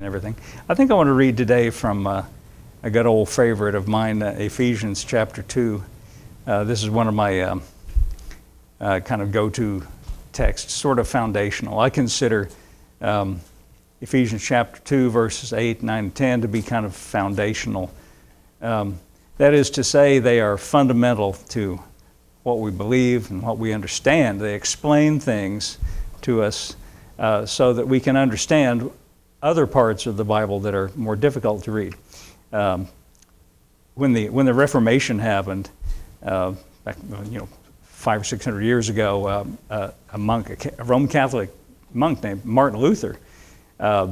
everything. I think I want to read today from a good old favorite of mine, Ephesians Chapter 2. This is one of my kind of go-to texts, sort of foundational. I consider Ephesians Chapter 2, verses 8, 9, and 10 to be kind of foundational. That is to say, they are fundamental to what we believe and what we understand. They explain things to us so that we can understand other parts of the Bible that are more difficult to read. When the Reformation happened, back 500 or 600 years ago, a Roman Catholic monk named Martin Luther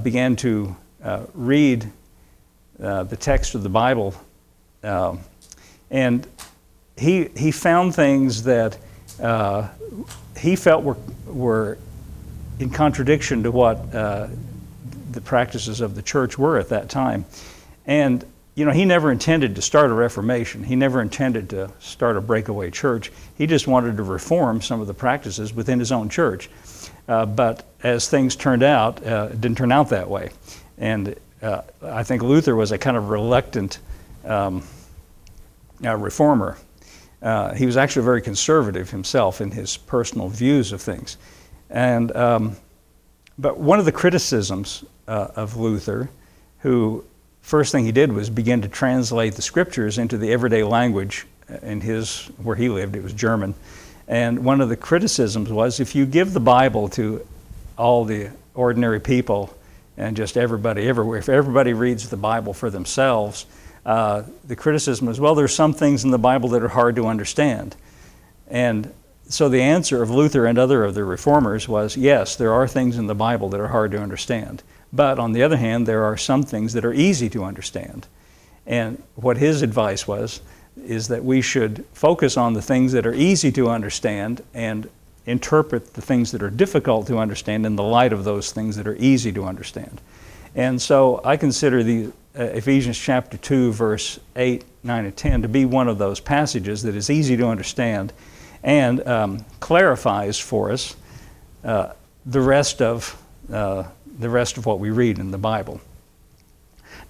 began to read the text of the Bible, and he found things that he felt were in contradiction to what the practices of the church were at that time. And he never intended to start a reformation. He never intended to start a breakaway church. He just wanted to reform some of the practices within his own church. But as things turned out, it didn't turn out that way. And I think Luther was a kind of reluctant reformer. He was actually very conservative himself in his personal views of things. And but one of the criticisms of Luther, who first thing he did was begin to translate the scriptures into the everyday language where he lived, it was German. And one of the criticisms was, if you give the Bible to all the ordinary people and just everybody everywhere, if everybody reads the Bible for themselves, the criticism was, well, there's some things in the Bible that are hard to understand. And so the answer of Luther and other of the reformers was, yes, there are things in the Bible that are hard to understand. But on the other hand, there are some things that are easy to understand. And what his advice is that we should focus on the things that are easy to understand and interpret the things that are difficult to understand in the light of those things that are easy to understand. And so I consider the Ephesians chapter 2, verse 8, 9, and 10 to be one of those passages that is easy to understand and clarifies for us the rest of what we read in the Bible.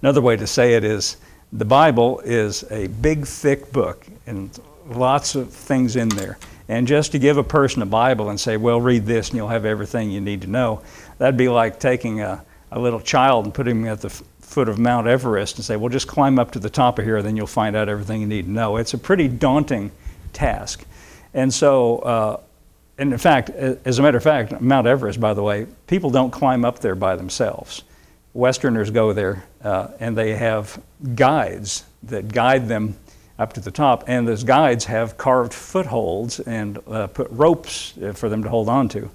Another way to say it is, the Bible is a big, thick book and lots of things in there. And just to give a person a Bible and say, well, read this and you'll have everything you need to know, that'd be like taking a little child and putting him at the foot of Mount Everest and say, well, just climb up to the top of here, then you'll find out everything you need to know. It's a pretty daunting task. And so, and in fact, as a matter of fact, Mount Everest, by the way, people don't climb up there by themselves. Westerners go there and they have guides that guide them up to the top, and those guides have carved footholds and put ropes for them to hold on to.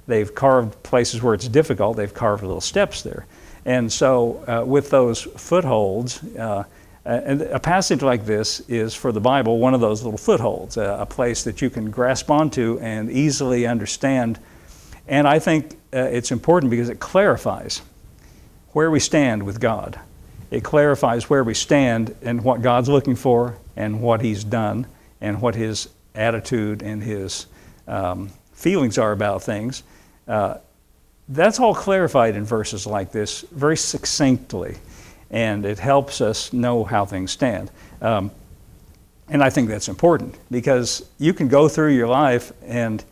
They've carved places where it's difficult, they've carved little steps there. And so with those footholds, and a passage like this is, for the Bible, one of those little footholds, a place that you can grasp onto and easily understand. And I think it's important because it clarifies where we stand with God. It clarifies where we stand and what God's looking for and what He's done and what His attitude and His feelings are about things. That's all clarified in verses like this very succinctly, and it helps us know how things stand. And I think that's important because you can go through your life and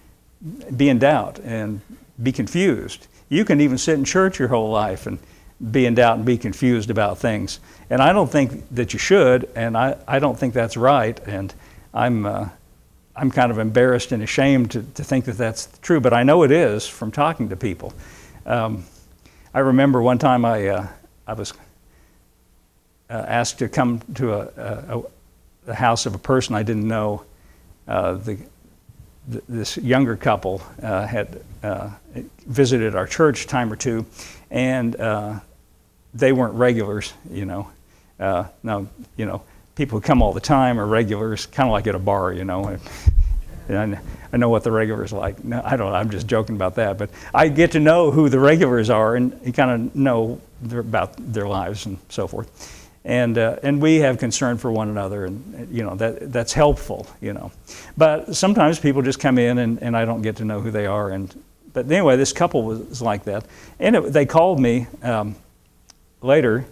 be in doubt and be confused. You can even sit in church your whole life and be in doubt and be confused about things. And I don't think that you should, and I don't think that's right, and I'm kind of embarrassed and ashamed to think that that's true, but I know it is from talking to people. I remember one time I was asked to come to the house of a person I didn't know. This younger couple had visited our church a time or two, and they weren't regulars, Now, people who come all the time are regulars, kind of like at a bar, And I know what the regulars are like. No, I don't know, I'm just joking about that. But I get to know who the regulars are, and you kind of know about their lives and so forth. And we have concern for one another, and that's helpful, But sometimes people just come in and I don't get to know who they are. But anyway, this couple was like that. And they called me later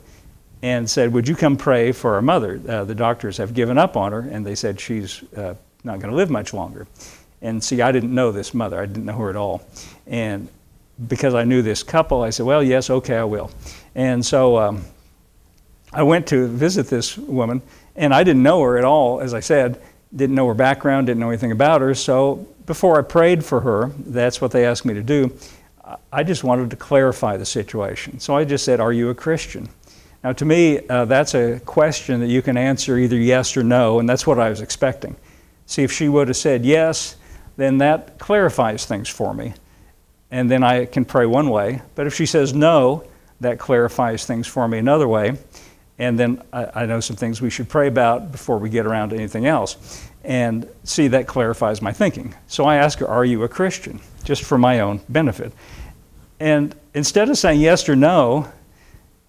and said, would you come pray for our mother? The doctors have given up on her, and they said she's not going to live much longer. And see, I didn't know this mother. I didn't know her at all. And because I knew this couple, I said, well, yes, okay, I will. And so I went to visit this woman, and I didn't know her at all, as I said, didn't know her background, didn't know anything about her. So before I prayed for her, that's what they asked me to do, I just wanted to clarify the situation. So I just said, are you a Christian? Now to me, that's a question that you can answer either yes or no, and that's what I was expecting. See, if she would have said yes, then that clarifies things for me. And then I can pray one way. But if she says no, that clarifies things for me another way. And then I know some things we should pray about before we get around to anything else. And see, that clarifies my thinking. So I ask her, are you a Christian? Just for my own benefit. And instead of saying yes or no,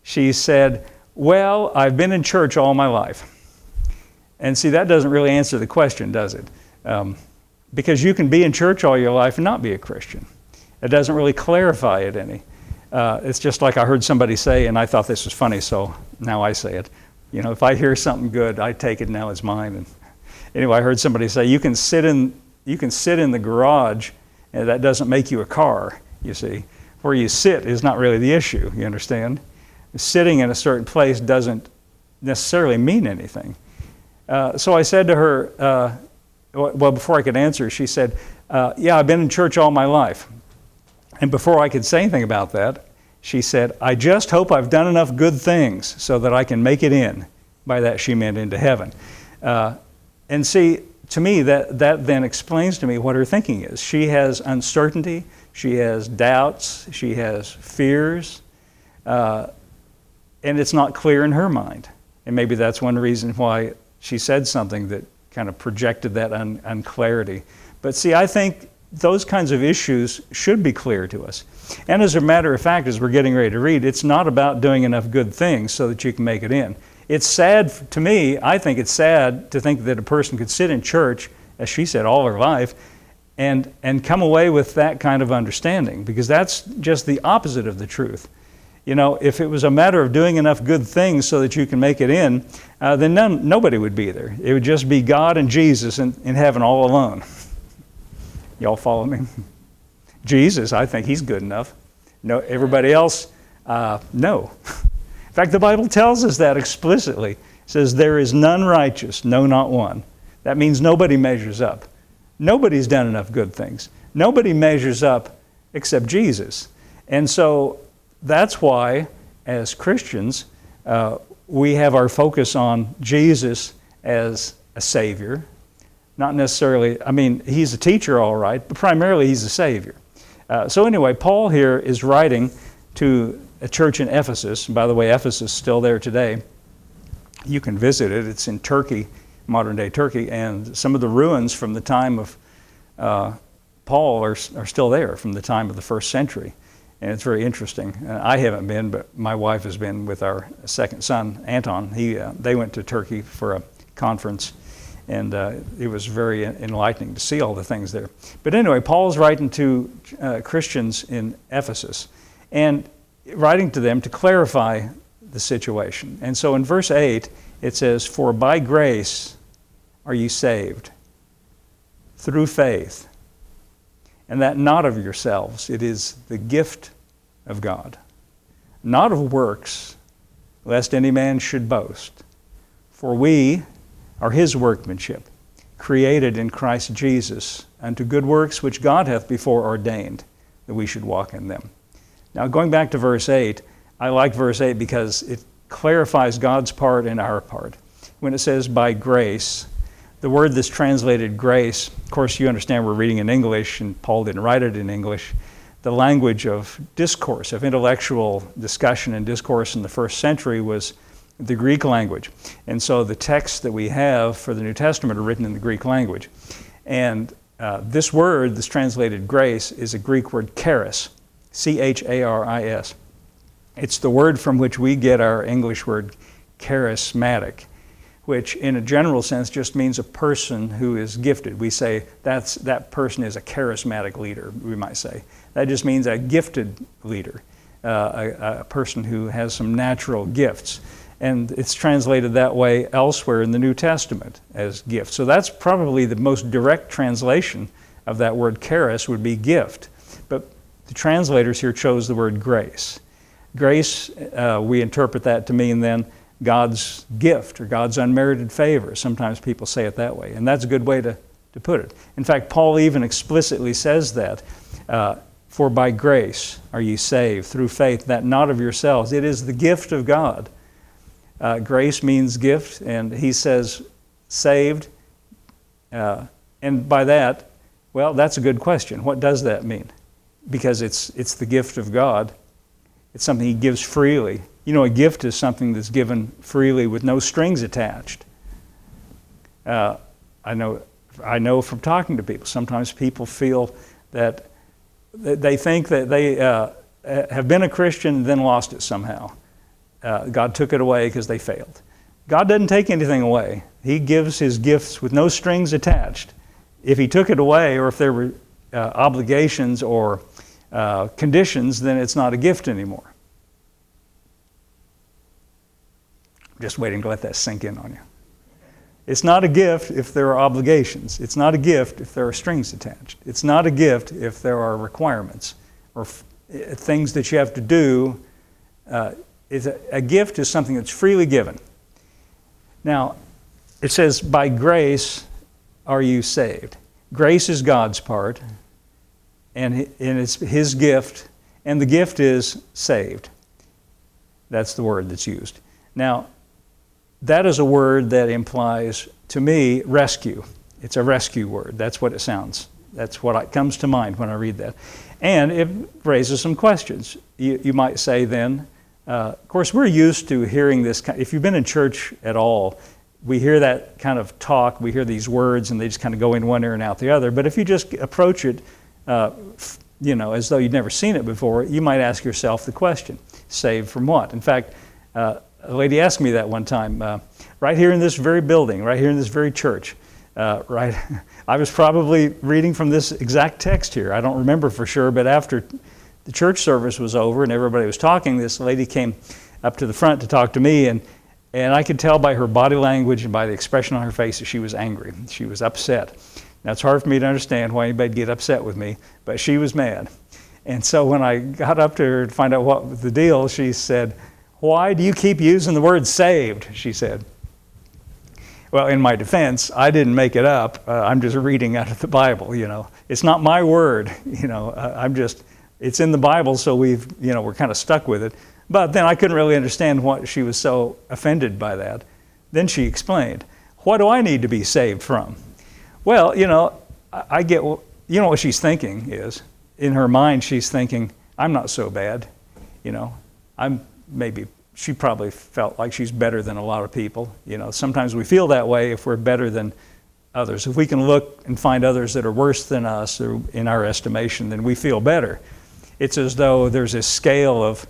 she said, well, I've been in church all my life. And see, that doesn't really answer the question, does it? Because you can be in church all your life and not be a Christian. It doesn't really clarify it any. It's just like I heard somebody say, and I thought this was funny, so now I say it. You know, if I hear something good, I take it now as mine. And anyway, I heard somebody say, you can sit in the garage, and that doesn't make you a car, you see. Where you sit is not really the issue, you understand? Sitting in a certain place doesn't necessarily mean anything. So I said to her, well, before I could answer, she said, yeah, I've been in church all my life. And before I could say anything about that, she said, I just hope I've done enough good things so that I can make it in. By that she meant into heaven. And see, to me, that then explains to me what her thinking is. She has uncertainty, she has doubts, she has fears, and it's not clear in her mind. And maybe that's one reason why she said something that kind of projected that unclarity. But see, I think those kinds of issues should be clear to us. And as a matter of fact, as we're getting ready to read, it's not about doing enough good things so that you can make it in. It's sad to me, I think it's sad to think that a person could sit in church, as she said, all her life, and come away with that kind of understanding, because that's just the opposite of the truth. You know, if it was a matter of doing enough good things so that you can make it in, then nobody would be there. It would just be God and Jesus in heaven all alone. Y'all follow me? Jesus, I think he's good enough. No, everybody else, no. In fact, the Bible tells us that explicitly. It says, there is none righteous, no, not one. That means nobody measures up. Nobody's done enough good things. Nobody measures up except Jesus. And so that's why, as Christians, we have our focus on Jesus as a Savior. Not necessarily, I mean, he's a teacher, all right, but primarily he's a Savior. So anyway, Paul here is writing to a church in Ephesus. By the way, Ephesus is still there today. You can visit it. It's in Turkey, modern-day Turkey, and some of the ruins from the time of Paul are still there, from the time of the first century. And it's very interesting. I haven't been, but my wife has been with our second son, Anton. They went to Turkey for a conference, and it was very enlightening to see all the things there. But anyway, Paul's writing to Christians in Ephesus, and writing to them to clarify the situation. And so in verse 8, it says, for by grace are you saved, through faith, and that not of yourselves, it is the gift of God, not of works, lest any man should boast. For we are his workmanship, created in Christ Jesus unto good works which God hath before ordained that we should walk in them. Now going back to verse 8, I like verse 8 because it clarifies God's part and our part. When it says by grace, the word that's translated grace, of course you understand we're reading in English and Paul didn't write it in English. The language of discourse, of intellectual discussion and discourse in the first century was the Greek language. And so the texts that we have for the New Testament are written in the Greek language. And this word that's translated grace is a Greek word charis, C-H-A-R-I-S. It's the word from which we get our English word charismatic, which in a general sense just means a person who is gifted. We say that person is a charismatic leader, we might say. That just means a gifted leader. a person who has some natural gifts. And it's translated that way elsewhere in the New Testament as gift. So that's probably the most direct translation of that word charis would be gift. But the translators here chose the word grace. Grace, we interpret that to mean then God's gift or God's unmerited favor. Sometimes people say it that way, and that's a good way to put it. In fact, Paul even explicitly says that, for by grace are ye saved through faith, that not of yourselves. It is the gift of God. Grace means gift, and he says saved. And by that, well, that's a good question. What does that mean? Because it's the gift of God. It's something he gives freely. You know, a gift is something that's given freely with no strings attached. I know from talking to people, sometimes people feel that they think that they have been a Christian and then lost it somehow. God took it away because they failed. God doesn't take anything away. He gives his gifts with no strings attached. If he took it away, or if there were obligations or conditions, then it's not a gift anymore. Just waiting to let that sink in on you. It's not a gift if there are obligations. It's not a gift if there are strings attached. It's not a gift if there are requirements or things that you have to do. A gift is something that's freely given. Now, it says, by grace are you saved. Grace is God's part, and it's his gift, and the gift is saved. That's the word that's used. Now, that is a word that implies, to me, rescue. It's a rescue word. That's what it sounds. That's what comes to mind when I read that. And it raises some questions. You might say then, of course, we're used to hearing this. If you've been in church at all, we hear that kind of talk. We hear these words, and they just kind of go in one ear and out the other. But if you just approach it, as though you'd never seen it before, you might ask yourself the question, saved from what? In fact, a lady asked me that one time, right here in this very building, right here in this very church. I was probably reading from this exact text here. I don't remember for sure, but after the church service was over and everybody was talking, this lady came up to the front to talk to me, and I could tell by her body language and by the expression on her face that she was angry. She was upset. Now, it's hard for me to understand why anybody'd get upset with me, but she was mad. And so when I got up to her to find out what was the deal, she said, "Why do you keep using the word saved?" she said. Well, in my defense, I didn't make it up. I'm just reading out of the Bible, It's not my word, it's in the Bible, so we're kind of stuck with it. But then I couldn't really understand why she was so offended by that. Then she explained, what do I need to be saved from? Well, I get, what she's thinking is, in her mind, she's thinking, I'm not so bad, she probably felt like she's better than a lot of people. Sometimes we feel that way if we're better than others. If we can look and find others that are worse than us, or in our estimation, then we feel better. It's as though there's a scale of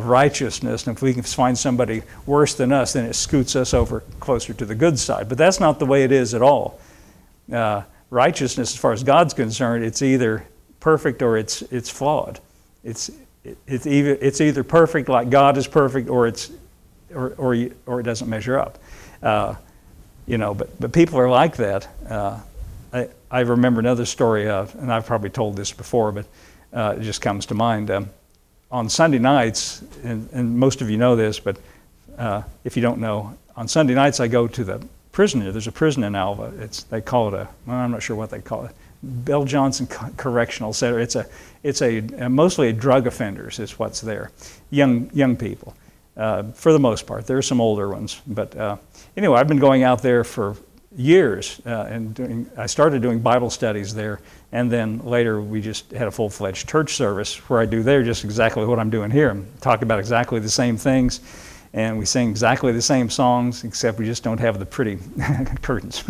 righteousness, and if we can find somebody worse than us, then it scoots us over closer to the good side. But that's not the way it is at all. Righteousness, as far as God's concerned, it's either perfect or it's flawed. It's either perfect like God is perfect, or it doesn't measure up. But people are like that. I remember another story, and I've probably told this before, but it just comes to mind. On Sunday nights, and most of you know this, but if you don't know, on Sunday nights I go to the prison. There's a prison in Alva. They call it I'm not sure what they call it. Bill Johnson Correctional Center. It's mostly a drug offenders is what's there, young people, for the most part. There are some older ones, but anyway, I've been going out there for years, I started doing Bible studies there, and then later we just had a full-fledged church service where I do there just exactly what I'm doing here. Talk about exactly the same things, and we sing exactly the same songs, except we just don't have the pretty curtains.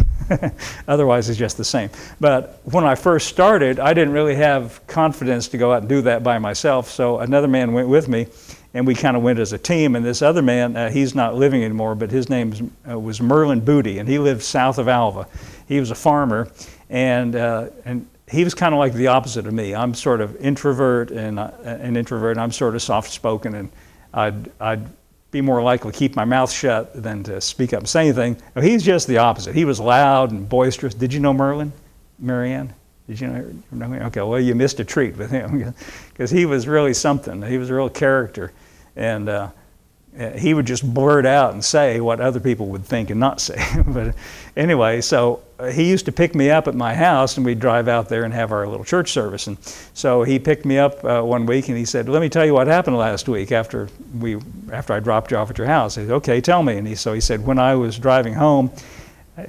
Otherwise, it's just the same. But when I first started, I didn't really have confidence to go out and do that by myself, so another man went with me, and we kind of went as a team. And this other man, he's not living anymore, but his name was Merlin Booty, and he lived south of Alva. He was a farmer, and he was kind of like the opposite of me. I'm sort of introvert and an introvert. I'm sort of soft-spoken, and I'd be more likely to keep my mouth shut than to speak up and say anything. He's just the opposite. He was loud and boisterous. Did you know Merlin, Marianne? Did you know him? Okay, well, you missed a treat with him because he was really something. He was a real character, and he would just blurt out and say what other people would think and not say. But anyway, so he used to pick me up at my house, and we'd drive out there and have our little church service. And so he picked me up one week, and he said, "Let me tell you what happened last week after I dropped you off at your house." I said, "Okay, tell me." And he said, when I was driving home,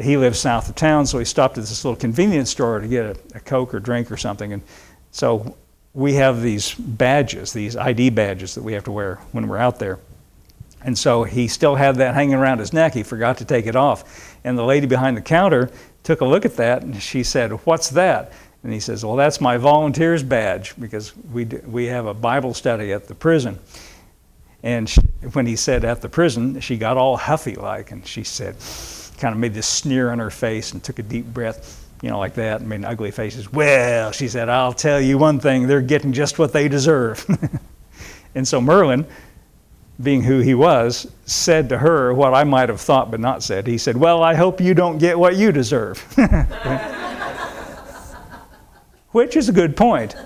he lives south of town, so he stopped at this little convenience store to get a Coke or drink or something. And so we have these badges, these ID badges that we have to wear when we're out there. And so he still had that hanging around his neck. He forgot to take it off. And the lady behind the counter took a look at that, and she said, "What's that?" And he says, "Well, that's my volunteer's badge, because we have a Bible study at the prison." And when he said at the prison, she got all huffy-like, and she said, kind of made this sneer on her face and took a deep breath, like that, and made ugly faces. "Well," she said, "I'll tell you one thing, they're getting just what they deserve." And so Merlin, being who he was, said to her what I might have thought but not said. He said, "Well, I hope you don't get what you deserve." Which is a good point.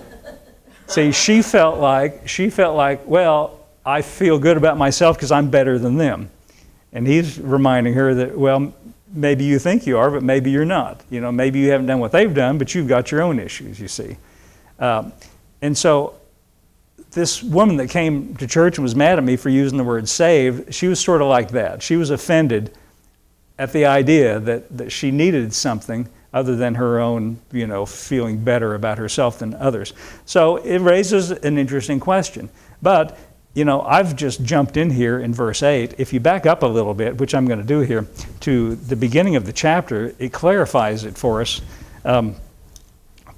See, she felt like, well, I feel good about myself because I'm better than them. And he's reminding her that, well, maybe you think you are, but maybe you're not. Maybe you haven't done what they've done, but you've got your own issues, you see. And so this woman that came to church and was mad at me for using the word saved, she was sort of like that. She was offended at the idea that she needed something other than her own, feeling better about herself than others. So it raises an interesting question. But, I've just jumped in here in verse 8. If you back up a little bit, which I'm going to do here, to the beginning of the chapter, it clarifies it for us.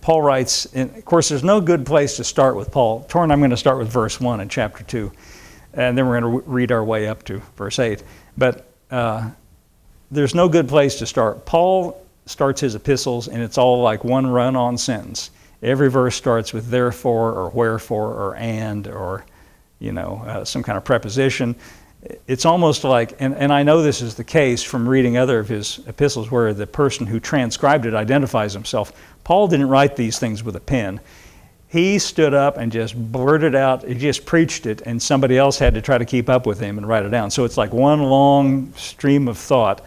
Paul writes, and of course, there's no good place to start with Paul. Torrin, I'm going to start with verse 1 in chapter 2, and then we're going to read our way up to verse 8. But there's no good place to start. Paul starts his epistles, and it's all like one run-on sentence. Every verse starts with therefore, or wherefore, or and, or some kind of preposition. It's almost like, and I know this is the case from reading other of his epistles where the person who transcribed it identifies himself. Paul didn't write these things with a pen. He stood up and just blurted out, he just preached it, and somebody else had to try to keep up with him and write it down. So it's like one long stream of thought.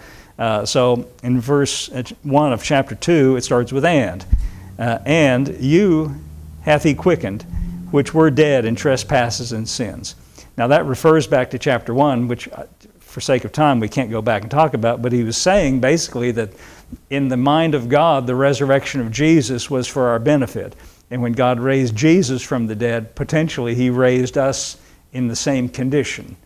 So in verse 1 of chapter 2, it starts with and you hath he quickened, which were dead in trespasses and sins. Now that refers back to chapter 1, which for sake of time we can't go back and talk about, but he was saying basically that in the mind of God, the resurrection of Jesus was for our benefit. And when God raised Jesus from the dead, potentially he raised us in the same condition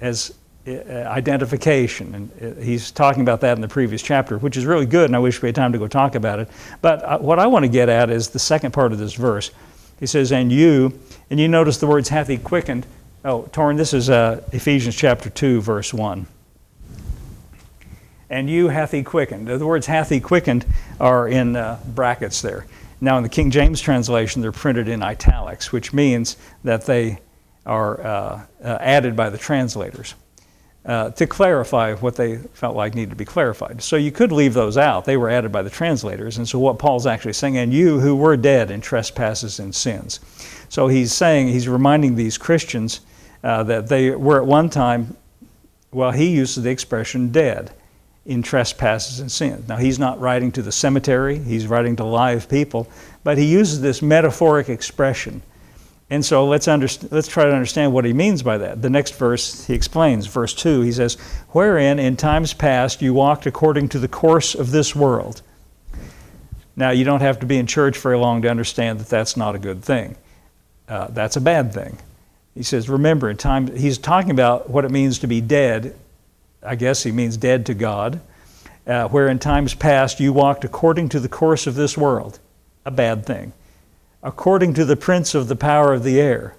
as identification. And he's talking about that in the previous chapter, which is really good, and I wish we had time to go talk about it. But what I want to get at is the second part of this verse. He says, and you notice the words hath he quickened. Oh, Torrin, this is Ephesians chapter 2, verse 1. And you hath he quickened. The words hath he quickened are in brackets there. Now in the King James translation, they're printed in italics, which means that they are added by the translators to clarify what they felt like needed to be clarified. So you could leave those out. They were added by the translators. And so what Paul's actually saying, and you who were dead in trespasses and sins. So he's reminding these Christians that they were at one time, well, he uses the expression dead in trespasses and sins. Now he's not writing to the cemetery, he's writing to live people, but he uses this metaphoric expression. And so let's try to understand what he means by that. The next verse he explains, verse 2, he says, wherein in times past you walked according to the course of this world. Now you don't have to be in church very long to understand that that's not a good thing. That's a bad thing. He says, remember, he's talking about what it means to be dead. I guess he means dead to God. Where in times past you walked according to the course of this world. A bad thing. According to the prince of the power of the air.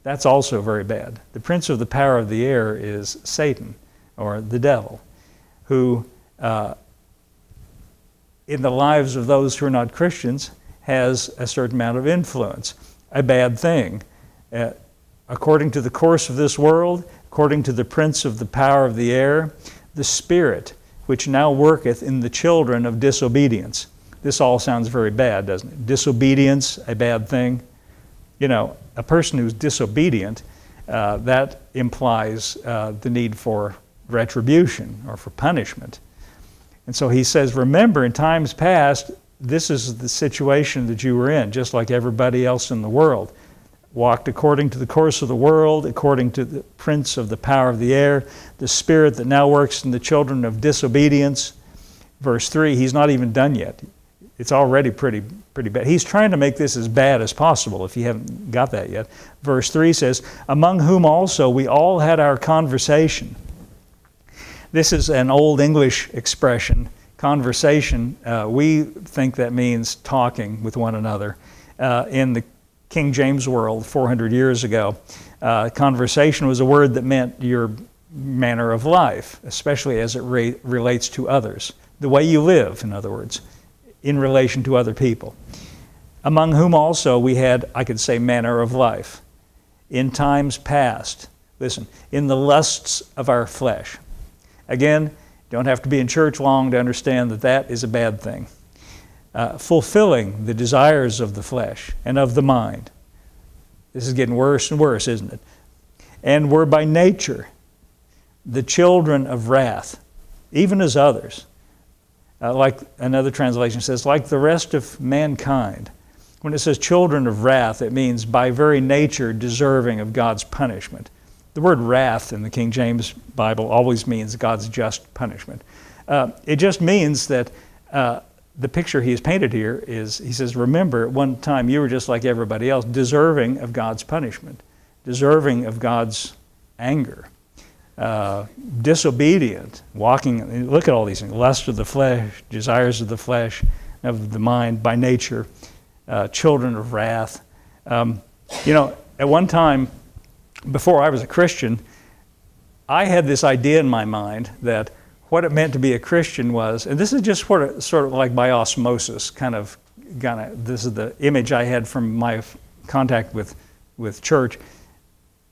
That's also very bad. The prince of the power of the air is Satan, or the devil, who in the lives of those who are not Christians has a certain amount of influence, a bad thing. According to the course of this world, according to the prince of the power of the air, the spirit which now worketh in the children of disobedience. This all sounds very bad, doesn't it? Disobedience, a bad thing. You know, a person who's disobedient, that implies the need for retribution or for punishment. And so he says, remember, in times past, this is the situation that you were in, just like everybody else in the world. Walked according to the course of the world, according to the prince of the power of the air, the spirit that now works in the children of disobedience. Verse 3, he's not even done yet. It's already pretty bad. He's trying to make this as bad as possible, if you haven't got that yet. Verse 3 says, among whom also we all had our conversation. This is an old English expression, conversation. We think that means talking with one another. In the King James world 400 years ago, conversation was a word that meant your manner of life, especially as it relates to others. The way you live, in other words, in relation to other people. Among whom also we had, I could say, manner of life. In times past, listen, in the lusts of our flesh. Again, you don't have to be in church long to understand that that is a bad thing. Fulfilling the desires of the flesh and of the mind. This is getting worse and worse, isn't it? And were by nature the children of wrath, even as others. Like another translation says, like the rest of mankind. When it says children of wrath, it means by very nature deserving of God's punishment. The word wrath in the King James Bible always means God's just punishment. It just means that the picture he has painted here is, he says, remember, at one time you were just like everybody else, deserving of God's punishment, deserving of God's anger, disobedient, walking, look at all these things, lust of the flesh, desires of the flesh, of the mind, by nature, children of wrath. You know, at one time, before I was a Christian, I had this idea in my mind that what it meant to be a Christian was, and this is just sort of like by osmosis, this is the image I had from my contact with church.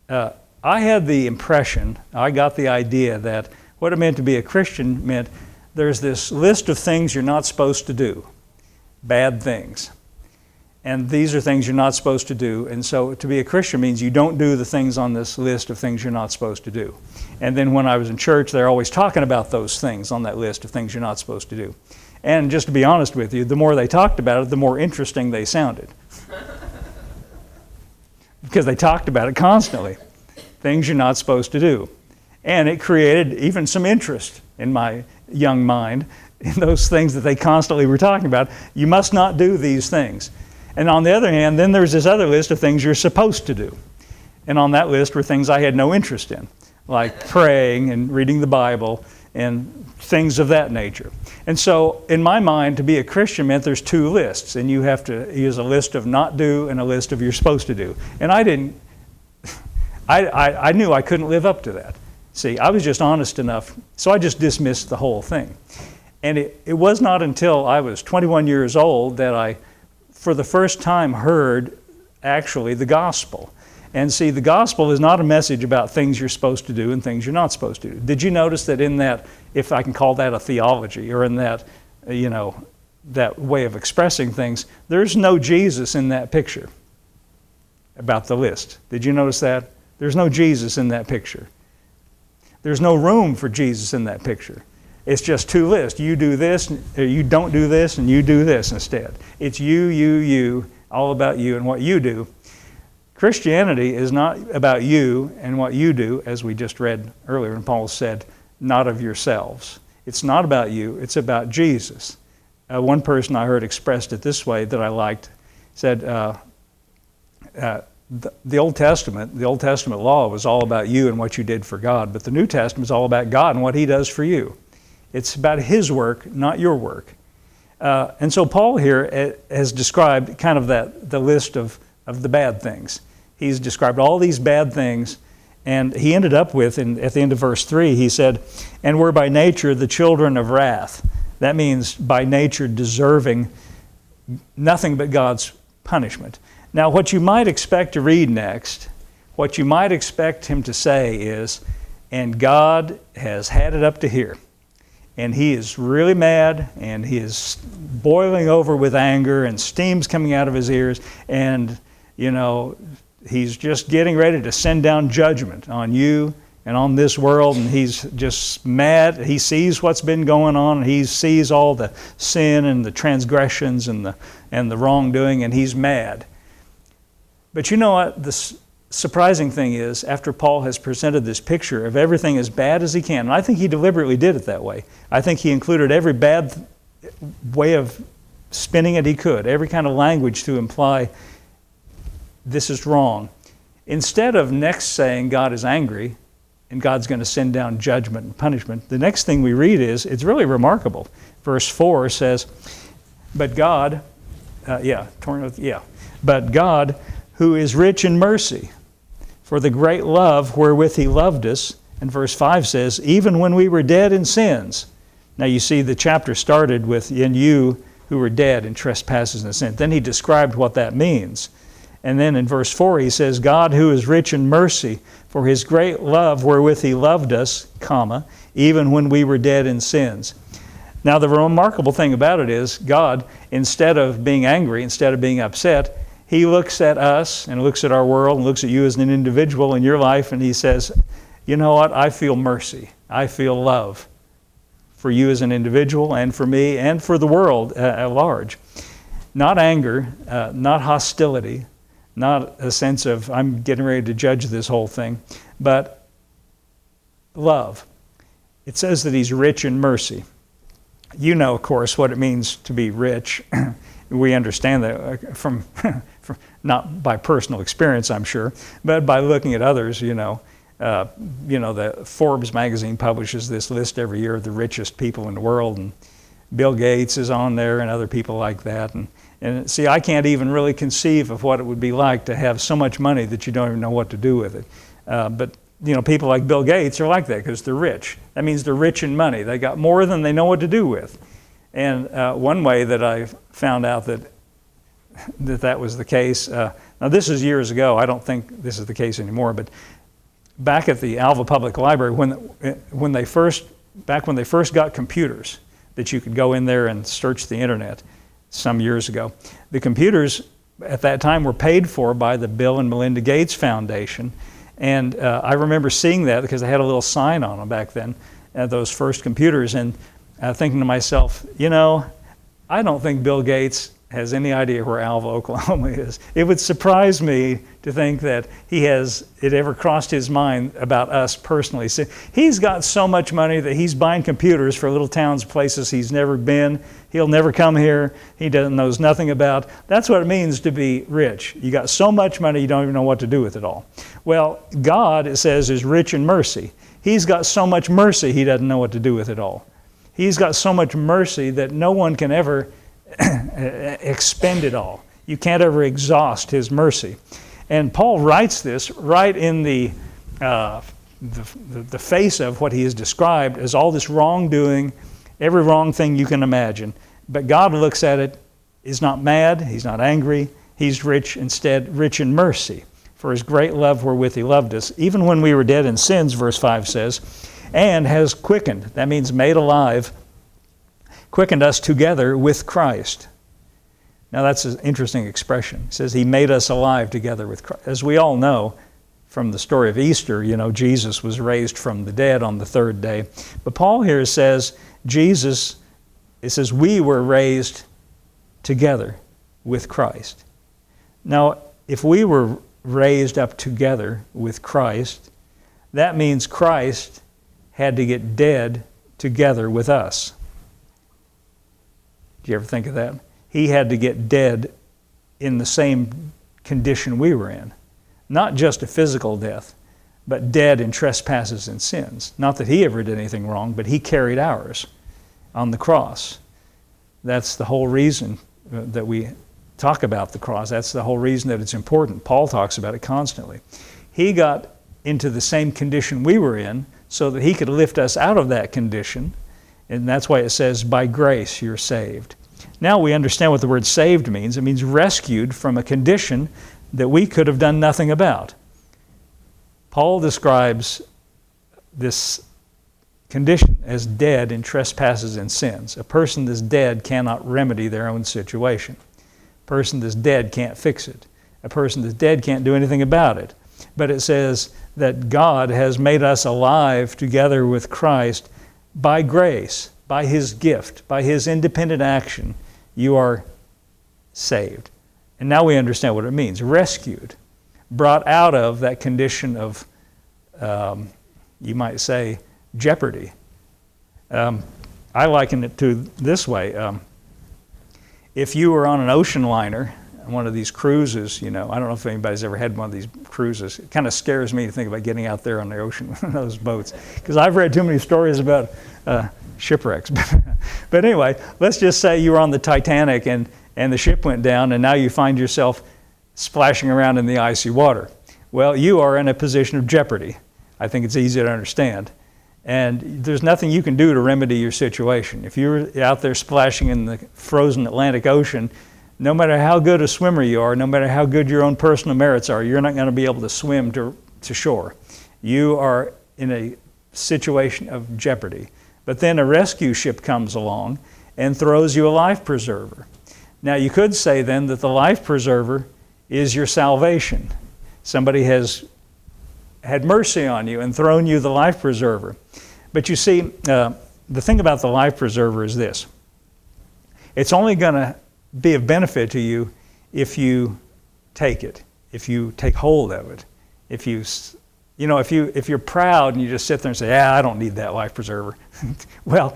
I had the impression, I got the idea that what it meant to be a Christian meant there's this list of things you're not supposed to do, bad things. And these are things you're not supposed to do. And so to be a Christian means you don't do the things on this list of things you're not supposed to do. And then when I was in church, they're always talking about those things on that list of things you're not supposed to do. And just to be honest with you, the more they talked about it, the more interesting they sounded. Because they talked about it constantly. Things you're not supposed to do. And it created even some interest in my young mind in those things that they constantly were talking about. You must not do these things. And on the other hand, then there's this other list of things you're supposed to do. And on that list were things I had no interest in, like praying and reading the Bible and things of that nature. And so in my mind, to be a Christian meant there's two lists, and you have to use a list of not do and a list of you're supposed to do. And I knew I couldn't live up to that. See, I was just honest enough, so I just dismissed the whole thing. And it was not until I was 21 years old that I, for the first time, heard actually the gospel. And see, the gospel is not a message about things you're supposed to do and things you're not supposed to do. Did you notice that in that, if I can call that a theology, or in that, that way of expressing things, there's no Jesus in that picture about the list. Did you notice that? There's no Jesus in that picture. There's no room for Jesus in that picture. It's just two lists. You do this, or you don't do this, and you do this instead. It's you, all about you and what you do. Christianity is not about you and what you do, as we just read earlier, and Paul said, not of yourselves. It's not about you, it's about Jesus. One person I heard expressed it this way that I liked, said, the Old Testament law was all about you and what you did for God, but the New Testament is all about God and what He does for you. It's about His work, not your work. And so Paul here has described kind of the list of the bad things. He's described all these bad things, and he ended up with, at the end of verse 3, he said, and we're by nature the children of wrath. That means by nature deserving nothing but God's punishment. Now, what you might expect to read next, what you might expect him to say is, and God has had it up to here. And he is really mad, and he is boiling over with anger, and steam's coming out of his ears, and, he's just getting ready to send down judgment on you and on this world, and he's just mad. He sees what's been going on, and he sees all the sin and the transgressions and the wrongdoing, and he's mad. But you know what? The surprising thing is, after Paul has presented this picture of everything as bad as he can, and I think he deliberately did it that way. I think he included every bad way of spinning it he could, every kind of language to imply this is wrong. Instead of next saying God is angry and God's going to send down judgment and punishment, the next thing we read is, it's really remarkable. Verse 4 says, but God, but God, who is rich in mercy, for the great love wherewith he loved us. And verse 5 says, even when we were dead in sins. Now you see the chapter started with, in you who were dead in trespasses and sin. Then he described what that means. And then in verse 4 he says, God who is rich in mercy, for his great love wherewith he loved us, even when we were dead in sins. Now the remarkable thing about it is, God, instead of being angry, instead of being upset, he looks at us and looks at our world and looks at you as an individual in your life, and he says, you know what? I feel mercy. I feel love for you as an individual and for me and for the world at large. Not anger, not hostility, not a sense of I'm getting ready to judge this whole thing, but love. It says that he's rich in mercy. You know, of course, what it means to be rich. We understand that from not by personal experience, I'm sure, but by looking at others. The Forbes magazine publishes this list every year of the richest people in the world, and Bill Gates is on there, and other people like that. And see, I can't even really conceive of what it would be like to have so much money that you don't even know what to do with it. But people like Bill Gates are like that because they're rich. That means they're rich in money. They got more than they know what to do with. And one way that I found out that was the case, now this is years ago, I don't think this is the case anymore, but back at the Alva Public Library, when they first got computers that you could go in there and search the internet some years ago, the computers at that time were paid for by the Bill and Melinda Gates Foundation. And I remember seeing that because they had a little sign on them back then, those first computers, and thinking to myself, I don't think Bill Gates has any idea where Alva, Oklahoma is. It would surprise me to think that it ever crossed his mind about us personally. So he's got so much money that he's buying computers for little towns, places he's never been. He'll never come here. He knows nothing about. That's what it means to be rich. You got so much money you don't even know what to do with it all. Well, God, it says, is rich in mercy. He's got so much mercy he doesn't know what to do with it all. He's got so much mercy that no one can ever expend it all. You can't ever exhaust his mercy. And Paul writes this right in the face of what he has described as all this wrongdoing, every wrong thing you can imagine. But God looks at it, is not mad, he's not angry, he's rich in mercy. For his great love wherewith he loved us, even when we were dead in sins, verse 5 says, and has quickened, that means made alive, quickened us together with Christ. Now that's an interesting expression. It says he made us alive together with Christ. As we all know from the story of Easter, Jesus was raised from the dead on the third day. But Paul here says we were raised together with Christ. Now, if we were raised up together with Christ, that means Christ had to get dead together with us. Do you ever think of that? He had to get dead in the same condition we were in. Not just a physical death, but dead in trespasses and sins. Not that he ever did anything wrong, but he carried ours on the cross. That's the whole reason that we talk about the cross. That's the whole reason that it's important. Paul talks about it constantly. He got into the same condition we were in so that he could lift us out of that condition And that's why it says, by grace you're saved. Now we understand what the word saved means. It means rescued from a condition that we could have done nothing about. Paul describes this condition as dead in trespasses and sins. A person that's dead cannot remedy their own situation. A person that's dead can't fix it. A person that's dead can't do anything about it. But it says that God has made us alive together with Christ by grace, by His gift, by His independent action. You are saved. And now we understand what it means. Rescued. Brought out of that condition of, you might say, jeopardy. I liken it to this way. If you were on an ocean liner, one of these cruises, I don't know if anybody's ever had one of these cruises. It kind of scares me to think about getting out there on the ocean in those boats, because I've read too many stories about shipwrecks. But anyway, let's just say you were on the Titanic and the ship went down, and now you find yourself splashing around in the icy water. Well, you are in a position of jeopardy. I think it's easy to understand. And there's nothing you can do to remedy your situation. If you're out there splashing in the frozen Atlantic Ocean, no matter how good a swimmer you are, no matter how good your own personal merits are, you're not going to be able to swim to shore. You are in a situation of jeopardy. But then a rescue ship comes along and throws you a life preserver. Now you could say then that the life preserver is your salvation. Somebody has had mercy on you and thrown you the life preserver. But you see, the thing about the life preserver is this. It's only going to be of benefit to you if you take it, if you take hold of it. If you're proud and you just sit there and say, I don't need that life preserver. Well,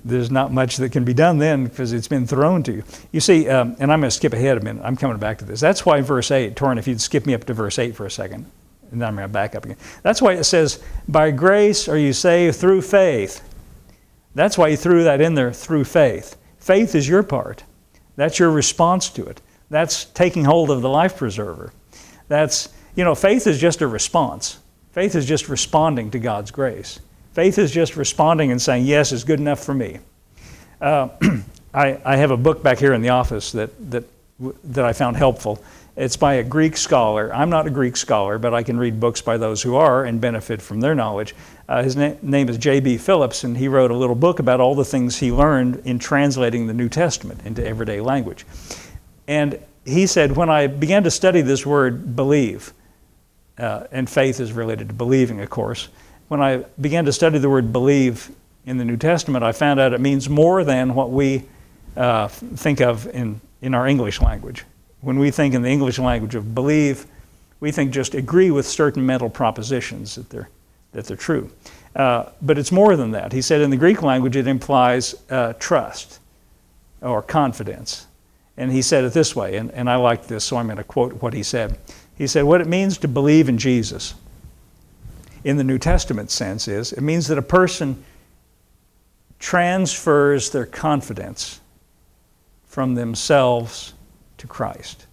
there's not much that can be done then because it's been thrown to you. You see, and I'm going to skip ahead a minute. I'm coming back to this. That's why verse 8, Torrin, if you'd skip me up to verse 8 for a second, and then I'm going to back up again. That's why it says, by grace are you saved through faith. That's why he threw that in there, through faith. Faith is your part. That's your response to it. That's taking hold of the life preserver. That's, faith is just a response. Faith is just responding to God's grace. Faith is just responding and saying, yes, it's good enough for me. I have a book back here in the office that I found helpful. It's by a Greek scholar. I'm not a Greek scholar, but I can read books by those who are and benefit from their knowledge. His name is J.B. Phillips, and he wrote a little book about all the things he learned in translating the New Testament into everyday language. And he said, when I began to study this word believe, and faith is related to believing, of course, when I began to study the word believe in the New Testament, I found out it means more than what we think of in our English language. When we think in the English language of believe, we think just agree with certain mental propositions that they're true. But it's more than that. He said in the Greek language it implies trust or confidence. And he said it this way, and I like this, so I'm going to quote what he said. He said, what it means to believe in Jesus in the New Testament sense is, it means that a person transfers their confidence from themselves to Christ.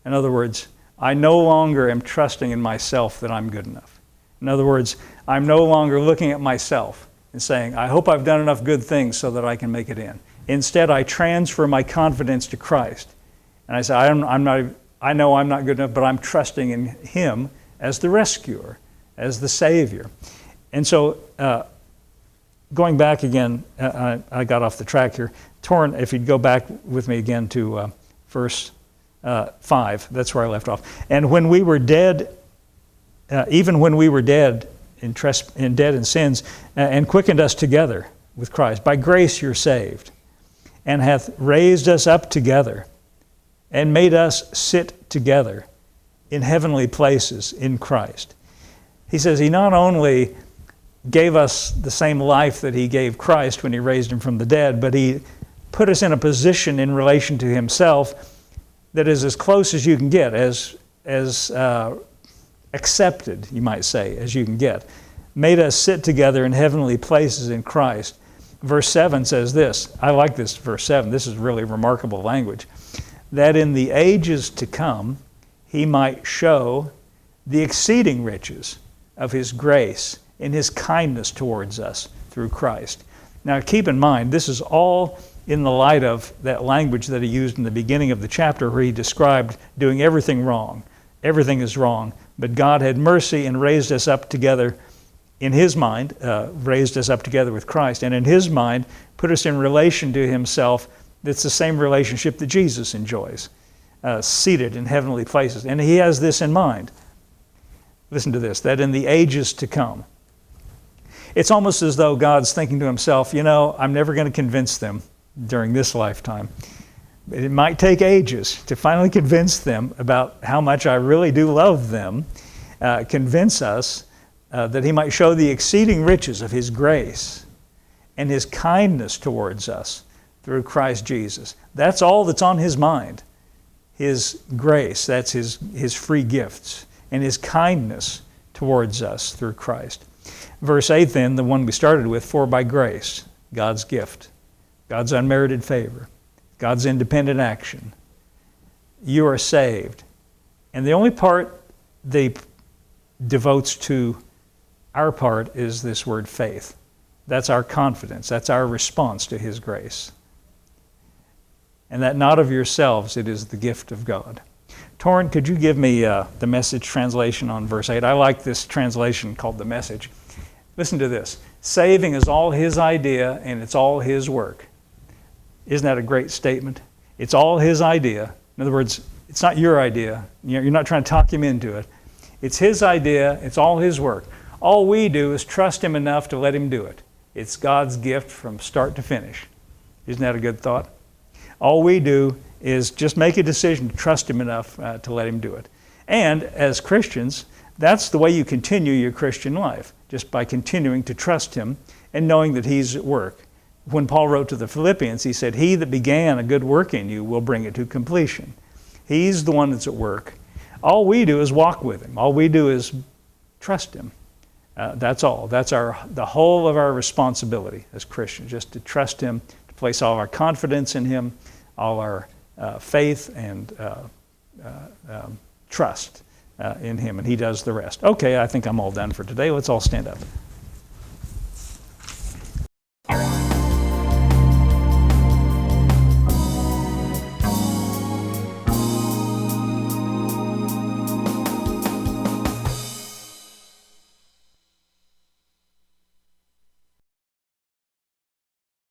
In other words, I no longer am trusting in myself that I'm good enough. In other words, I'm no longer looking at myself and saying, I hope I've done enough good things so that I can make it in. Instead, I transfer my confidence to Christ. And I say, I know I'm not good enough, but I'm trusting in Him as the rescuer, as the Savior. And so, going back again, I got off the track here. Torrin, if you'd go back with me again to verse 5, that's where I left off. And when we were dead, even when we were dead in sins, and quickened us together with Christ, by grace you're saved, and hath raised us up together, and made us sit together in heavenly places in Christ. He says He not only gave us the same life that He gave Christ when He raised Him from the dead, but He put us in a position in relation to Himself that is as close as you can get, as accepted, you might say, as you can get. Made us sit together in heavenly places in Christ. Verse 7 says this. I like this verse 7. This is really remarkable language. That in the ages to come He might show the exceeding riches of His grace in His kindness towards us through Christ. Now keep in mind, this is all in the light of that language that he used in the beginning of the chapter where he described doing everything wrong. Everything is wrong, but God had mercy and raised us up together in his mind, raised us up together with Christ, and in his mind put us in relation to himself. That's the same relationship that Jesus enjoys, seated in heavenly places. And he has this in mind. Listen to this, that in the ages to come. It's almost as though God's thinking to himself, you know, I'm never going to convince them during this lifetime. It might take ages to finally convince them about how much I really do love them, convince us that he might show the exceeding riches of his grace and his kindness towards us through Christ Jesus. That's all that's on his mind. His grace, that's his free gifts, and his kindness towards us through Christ. Verse 8 then, the one we started with, for by grace, God's gift, God's unmerited favor, God's independent action, you are saved. And the only part they devotes to our part is this word faith. That's our confidence. That's our response to his grace. And that not of yourselves, it is the gift of God. Torrin, could you give me the Message translation on verse 8? I like this translation called the Message. Listen to this. Saving is all his idea and it's all his work. Isn't that a great statement? It's all his idea. In other words, it's not your idea. You're not trying to talk him into it. It's his idea. It's all his work. All we do is trust him enough to let him do it. It's God's gift from start to finish. Isn't that a good thought? All we do is just make a decision to trust him enough to let him do it. And as Christians, that's the way you continue your Christian life, just by continuing to trust him and knowing that he's at work. When Paul wrote to the Philippians, he said, he that began a good work in you will bring it to completion. He's the one that's at work. All we do is walk with him. All we do is trust him. That's all. That's the whole of our responsibility as Christians, just to trust him, to place all our confidence in him, all our faith and trust in him, and he does the rest. Okay, I think I'm all done for today. Let's all stand up.